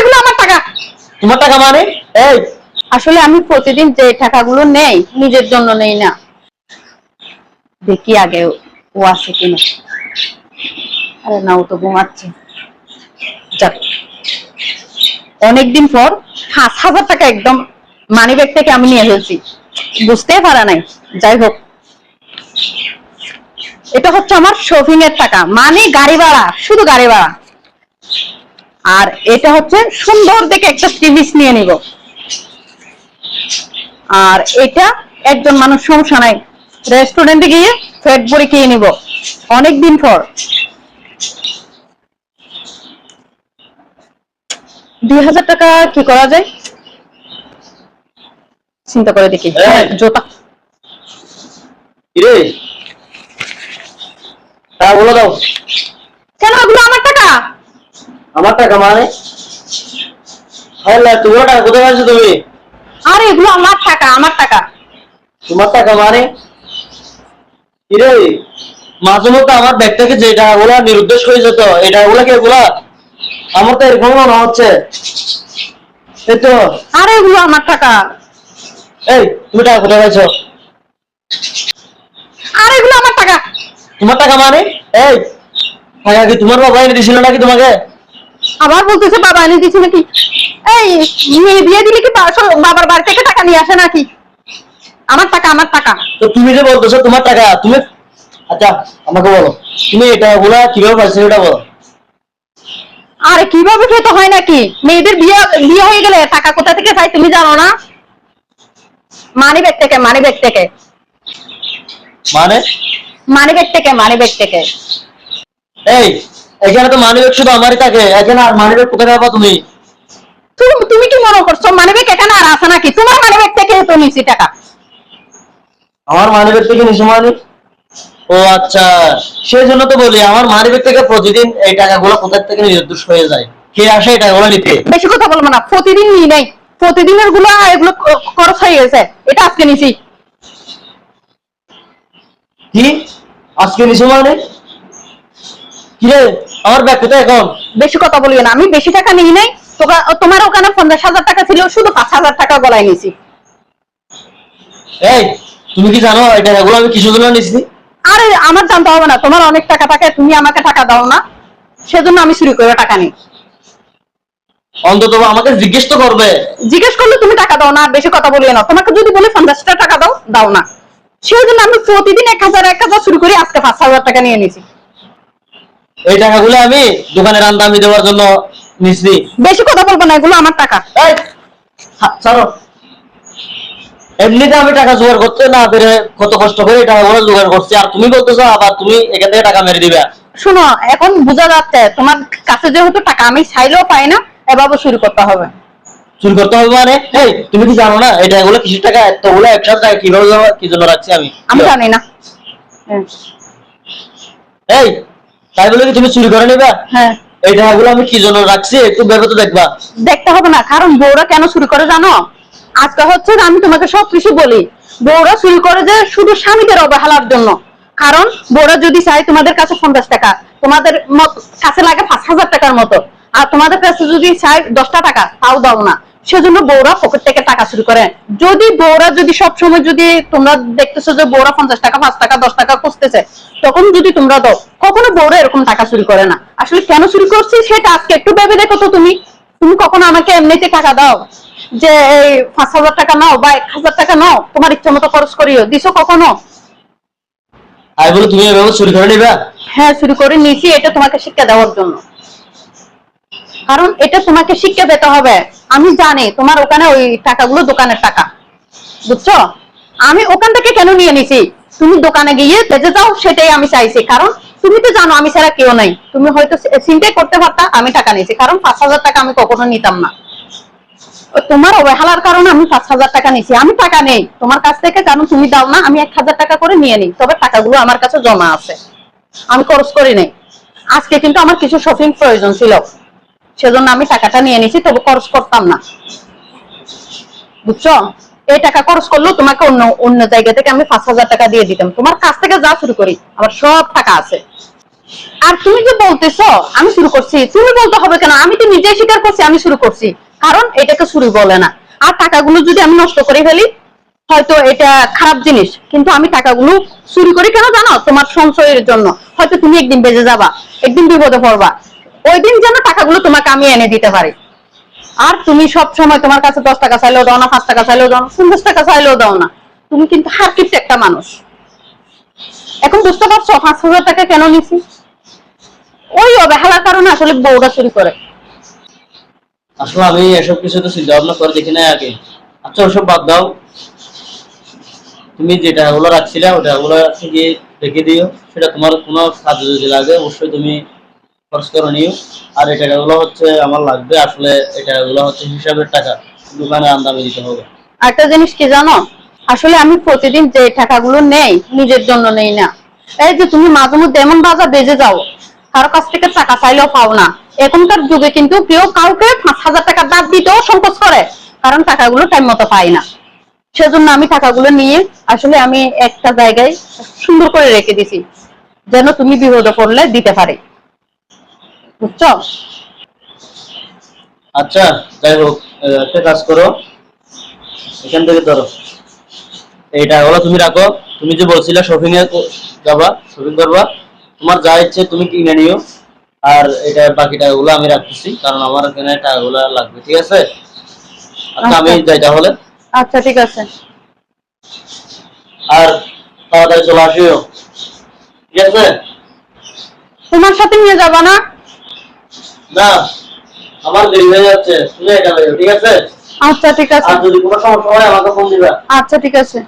এগুলো আমার টাকা। তোমার টাকা মানে? এই আসলে আমি প্রতিদিন যে টাকাগুলো নেই নিজের জন্য নেই না, দেখি আগে ও আছে কিনা। আরে না, ও তো ঘুমাচ্ছে। যাক, অনেকদিন পর 5,000 টাকা একদম মানি ব্যাগ থেকে আমি নিয়ে ফেলছি, বুঝতেই পারা নাই। যাই হোক, এটা হচ্ছে আমার শপিং এর টাকা, মানে গাড়ি ভাড়া, শুধু গাড়ি ভাড়া। আর এটা হচ্ছে সুন্দর দেখে একটা টিভিস নিয়ে নিব। আর এটা একজন মানুষ সমস্যা নাই, রেস্টুরেন্টে গিয়ে পেট ভরে খেয়ে নিব অনেকদিন পর। 2,000 টাকা কি করা যায় চিন্তা করে দেখি। জোতা কিরে টাকা বলে দাও। কেন? এগুলো আমার টাকা। আমার টাকা মানে? হ্যাঁ, তোমার টাকা কোথায় পাচ্ছ তুমি? আরে এগুলো আমার টাকা, আমার টাকা। তোমার টাকা মানে? কিরে মাঝে মধ্যে আমার ব্যাগ থেকে যে টাকাগুলা নিরুদ্দেশ হয়ে যেত, এই টাকাগুলা কি এগুলা? আমার তো এরকম মনে হচ্ছে। এই তো। আরে এগুলো আমার টাকা। এই তুমি টাকা কোথায় পাইছো? আরে এগুলো আমার টাকা। তোমার টাকা মানে? এই টাকা কি তোমার বাবা এনে দিছিল নাকি তোমাকে? আবার বলতেছে বাবা এনে দিচ্ছে নাকি? এই মেয়ে বিয়ে দিলে কি বাবার বাড়ি থেকে টাকা নিয়ে আসে নাকি? আমার টাকা, আমার টাকা। তো তুমি যে বলতেছো তোমার টাকা, তুমি আচ্ছা আমাকে বলো তুমি এই টাকাগুলা কিভাবে পাইছো এটা বলো। আরে কিভাবে খেতে হয় নাকি? মেয়েদের বিয়ে বিয়ে হয়ে গেলে টাকা কোথা থেকে পাই তুমি জানো না? মানি ব্যাগ থেকে, মানি ব্যাগ থেকে। মানে? মানি ব্যাগ থেকে, মানি ব্যাগ থেকে। এই এখানে তো মানি ব্যাগ শুধু আমারই থাকে, এখানে আর মানি ব্যাগ কোথায় পাবা তুমি? তুমি কি মনে করছো মানি ব্যাগ এখানে আর আছে নাকি? তোমার মানি ব্যাগ থেকে তো নিছি টাকা। আমার মানি ব্যাগ থেকে নিছো মানে? ও আচ্ছা, সেই জন্য তো বলি আমার মানি ব্যাগ থেকে প্রতিদিন এই টাকাগুলো কোথা থেকে নির্দোষ হয়ে যায়, কে আসে এই টাকাগুলো নিতে? বেশি কথা বলবো না, প্রতিদিন নিই নাই, প্রতিদিনের গুলো এগুলো খরচ হয়ে গেছে, এটা আজকে নিছি। কি আজকে নিছো মানে? কিরে আমার ব্যাগ কোথায় এখন? বেশি কথা বলিও না, আমি বেশি টাকা নিই নাই। তোমার ওখানে 50,000 টাকা ছিল, শুধু 5,000 টাকা গলায় নিছি। এই তুমি কি জানো এই টাকাগুলো আমি কিসের জন্য নিছি? আরে আমার জানতে হবে না, তোমার অনেক টাকা থাকে, তুমি আমাকে টাকা দাও না, সেজন্য আমি চুরি করে টাকা নিই। অন্তত আমাকে জিজ্ঞেস তো করবে। জিজ্ঞেস করলে তুমি টাকা দাও না, বেশি কথা বলিও না। তোমাকে যদি বলি 50টা টাকা দাও, দাও না, সেজন্য আমি প্রতিদিন 1,000 চুরি করে আজকে 5,000 টাকা নিয়ে নিছি। এই টাকাগুলো আমি দোকানে রান্না আমি দেওয়ার জন্য নিছি। বেশি কথা বলবো না, এগুলো আমার টাকা। এই ছাড়ো। এমনিতে আমি টাকা জোগাড় করতে না পেরে কত কষ্ট করে এই টাকাগুলো জোগাড় করছি, আর তুমি বলতেছো আবার তুমি এখান থেকে টাকা মেরে দিবে। শোনো, এখন বোঝা যাচ্ছে তোমার কাছে যেহেতু টাকা আমি চাইলেও পাই না, এভাবে চুরি করতে হবে। চুরি করতে হবে মানে? এই তুমি কি জানো না এই টাকাগুলো কিসের টাকা? এতগুলো একসাথে টাকা কিভাবে কি জন্য রাখছি আমি? আমি জানি না। এই তাই বলে কি তুমি চুরি করে নিবা? হ্যাঁ। এই টাকাগুলো আমি কি জন্য রাখছি একটু ভেবে তো দেখবা। দেখতে হবে না, কারণ বউরা কেন চুরি করে জানো? আজকে হচ্ছে আমি তোমাকে সব কিছু বলি। বউরা চুরি করে যে শুধু স্বামীদের অবহেলার জন্য। কারণ বউরা যদি চাই তোমাদের কাছে 50 টাকা, তোমাদের কাছে লাগে 5,000 টাকার মতো, আর তোমাদের কাছে যদি চাই 10টা টাকা, তাও দাও না। সেজন্য বউরা পকেট থেকে টাকা চুরি করে। যদি বউরা যদি সবসময় যদি তোমরা দেখতেছো যে বউরা 50 টাকা, 5 টাকা, 10 টাকা খুঁজতেছে, তখন যদি তোমরা দাও, কখনো বউরা এরকম টাকা চুরি করে না। আসলে কেন চুরি করছি সেটা আজকে একটু ভেবে দেখো তো। তুমি কখনো আমাকে এমনিতে টাকা দাও যে এই 5,000 টাকা নাও বা 1,000 টাকা নাও, তোমার ইচ্ছা মতো খরচ করিও, দিছো কখনো? আর বলে তুমি এভাবে চুরি করে নিবা? হ্যাঁ, চুরি করে নিয়েছি, এটা তোমাকে শিক্ষা দেওয়ার জন্য। কারণ এটা তোমাকে শিক্ষা দিতে হবে। আমি জানি তোমার ওখানে ওই টাকাগুলো দোকানের টাকা, বুঝছো? আমি ওখান থেকে কেন নিয়ে নিছি, তুমি দোকানে গিয়ে বেঁচে যাও, সেটাই আমি চাইছি। কারণ তুমি তো জানো আমি ছাড়া কেউ নাই। তুমি হয়তো চিন্তাই করতে পারতা আমি টাকা নিয়েছি, কারণ 5,000 টাকা আমি কখনো নিতাম না। তোমার অবহেলার কারণে আমি 5,000 টাকা নিয়েছি। আমি টাকা নেই তোমার কাছ থেকে, কারণ তুমি দাও না। আমি 1,000 টাকা করে নিয়ে নিই, তবে টাকাগুলো আমার কাছে জমা আছে, আমি খরচ করি নাই। আজকে কিন্তু আমার কিছু শপিং প্রয়োজন ছিল, সেজন্য আমি টাকাটা নিয়ে নিছি, তবে খরচ করতাম না, বুঝছো? এই টাকা খরচ করলেও তোমাকে অন্য জায়গা থেকে আমি 5,000 টাকা দিয়ে দিতাম। তোমার কাছ থেকে যা শুরু করি আমার সব টাকা আছে। আর তুমি যে বলতেছো আমি শুরু করছি, তুমি বলতে হবে কেন? আমি তো নিজেই স্বীকার করছি আমি শুরু করছি, কারণ এটাকে চুরি বলে না। আর টাকাগুলো যদি আমি নষ্ট করে ফেলি, হয়তো এটা খারাপ জিনিস, কিন্তু আমি টাকাগুলো চুরি করি কেন জানো? তোমার সঞ্চয়ের জন্য। হয়তো তুমি একদিন বেঁচে যাবা, একদিন বিপদে পড়বা, ওই দিন যেন টাকাগুলো তোমাকে আমি এনে দিতে পারি। আর তুমি সব সময় তোমার কাছে 10 টাকা চাইলেও দাও না, 5 টাকা চাইলেও দাও না, 50 টাকা চাইলেও দাও না। তুমি কিন্তু হারকিপ্ট একটা মানুষ। এখন বুঝতে পারছো 5,000 টাকা কেন নিছি? ওই অবহেলার কারণে আসলে বউটা চুরি করে। আসলে আমি এসব কিছু তো চিন্তা ভাবনা করে দেখি না আগে। আচ্ছা ওসব বাদ দাও, তুমি যে টাকাগুলো রাখছিলে ওই টাকাগুলো থেকে রেখে দিও, সেটা তোমার কোনো কাজে যদি লাগে অবশ্যই তুমি খরচ করে নিও। আর এই টাকাগুলো হচ্ছে আমার লাগবে, আসলে এই টাকাগুলো হচ্ছে হিসাবের টাকা, দোকানে আমদানি দিতে হবে। আরেকটা জিনিস কি জানো, আসলে আমি প্রতিদিন যে টাকাগুলো নেই নিজের জন্য নেই না। এই যে তুমি মাঝে মধ্যে এমন বাজার বেজে যাও, কারো কাছ থেকে টাকা চাইলেও পাও না। এখনকার যুগে কিন্তু কেউ কাউকে 5,000 টাকা দাঁত দিতেও সংকোচ করে, কারণ টাকাগুলো টাইম মতো পাই না। সেজন্য আমি টাকাগুলো নিয়ে আসলে আমি একটা জায়গায় সুন্দর করে রেখে দিছি, যেন তুমি বিপদে পড়লে দিতে পারি, বুঝছো? আচ্ছা যাই হোক, একটা কাজ করো, এখান থেকে ধরো এই টাকাগুলো তুমি রাখো। তুমি যে বলছিলে শপিং এ যাবা, শপিং করবা, তোমার যা ইচ্ছে তুমি কিনে নিও। আর এটা বাকি টাকাগুলো আমি রাখতেছি, কারণ আমার এখানে টাকাগুলো লাগবে, ঠিক আছে? আচ্ছা আমি আচ্ছা যাই তাহলে। আচ্ছা, ঠিক আছে। আর তাড়াতাড়ি চলে আসিও, ঠিক আছে? তোমার সাথে নিয়ে যাবা না? না, আমার দেরি হয়ে যাচ্ছে, তুমি এটা লইও, ঠিক আছে? আচ্ছা ঠিক আছে। আর যদি কোনো সমস্যা হয় আমাকে ফোন দিবা। আচ্ছা ঠিক আছে।